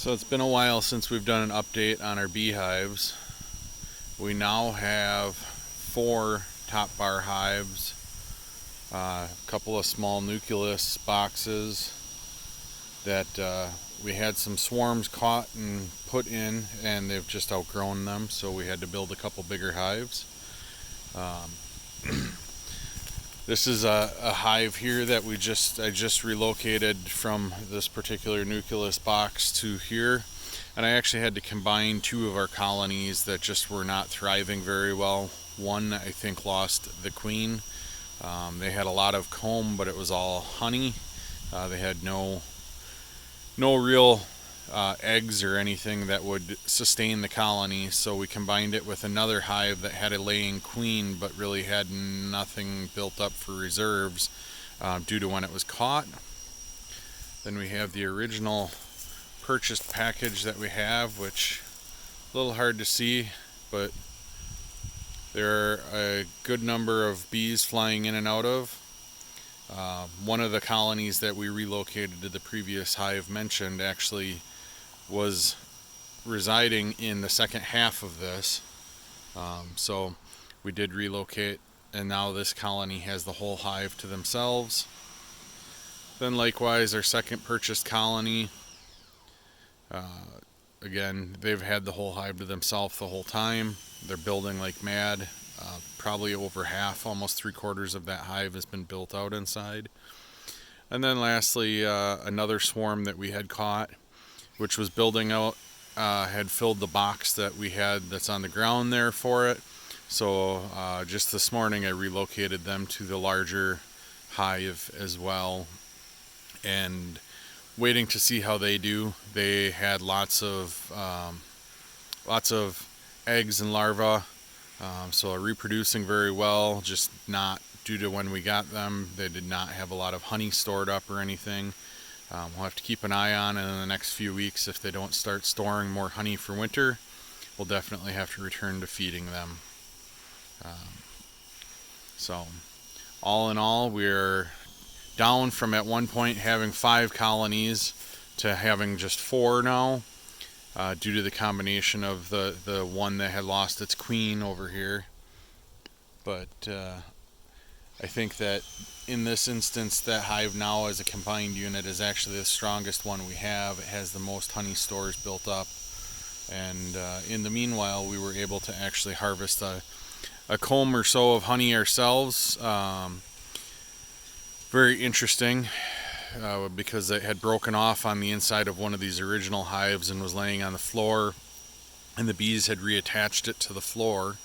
So it's been a while since we've done an update on our beehives. We now have 4 top bar hives, a couple of small nucleus boxes that we had some swarms caught and put in, and they've just outgrown them, so we had to build a couple bigger hives. This is a hive here that I just relocated from this particular nucleus box to here, and I actually had to combine 2 of our colonies that just were not thriving very well. One, I think, lost the queen. They had a lot of comb, but it was all honey. They had no real eggs or anything that would sustain the colony, so we combined it with another hive that had a laying queen but really had nothing built up for reserves due to when it was caught. Then we have the original purchased package that we have, which is a little hard to see, but there are a good number of bees flying in and out of. One of the colonies that we relocated to the previous hive mentioned actually was residing in the second half of this. So we did relocate, and now this colony has the whole hive to themselves. Then likewise, our second purchased colony, again, they've had the whole hive to themselves the whole time. They're building like mad. Probably over half, almost 3/4 of that hive has been built out inside. And then lastly, another swarm that we had caught, which was building out, had filled the box that we had that's on the ground there for it. So just this morning I relocated them to the larger hive as well, and waiting to see how they do. They had lots of eggs and larvae. So are reproducing very well, just not due to when we got them. They did not have a lot of honey stored up or anything. We'll have to keep an eye on it in the next few weeks. If they don't start storing more honey for winter, we'll definitely have to return to feeding them. So all in all, we're down from at one point having 5 colonies to having just 4 now. Due to the combination of the one that had lost its queen over here. But I think that in this instance, that hive now as a combined unit is actually the strongest one we have. It has the most honey stores built up, and in the meanwhile we were able to actually harvest a comb or so of honey ourselves. Very interesting. Because it had broken off on the inside of one of these original hives and was laying on the floor, and the bees had reattached it to the floor.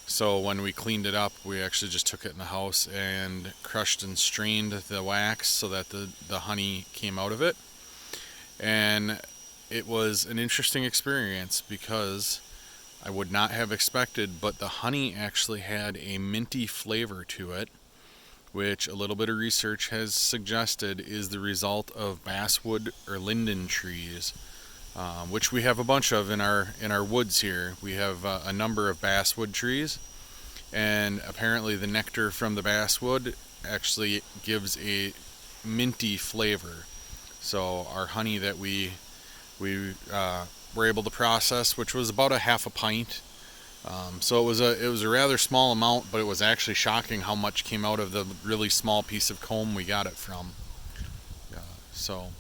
So when we cleaned it up, we actually just took it in the house and crushed and strained the wax so that the honey came out of it. And it was an interesting experience because I would not have expected, but the honey actually had a minty flavor to it, which a little bit of research has suggested is the result of basswood or linden trees, which we have a bunch of in our woods here. We have a number of basswood trees, and apparently the nectar from the basswood actually gives a minty flavor. So our honey that we were able to process, which was about a half a pint. So it was a rather small amount, but it was actually shocking how much came out of the really small piece of comb we got it from. So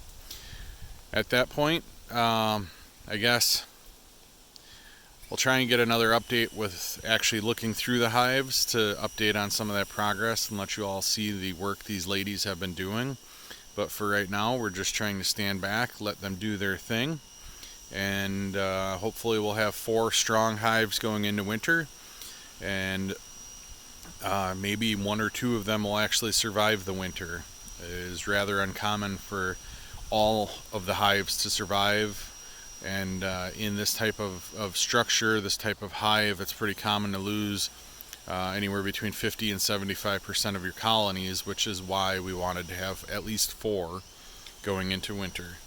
at that point, I guess we'll try and get another update with actually looking through the hives to update on some of that progress and let you all see the work these ladies have been doing. But for right now, we're just trying to stand back, let them do their thing. And hopefully we'll have 4 strong hives going into winter, and maybe 1 or 2 of them will actually survive the winter. It is rather uncommon for all of the hives to survive, and in this type of structure, this type of hive, it's pretty common to lose anywhere between 50 and 75% of your colonies, which is why we wanted to have at least 4 going into winter.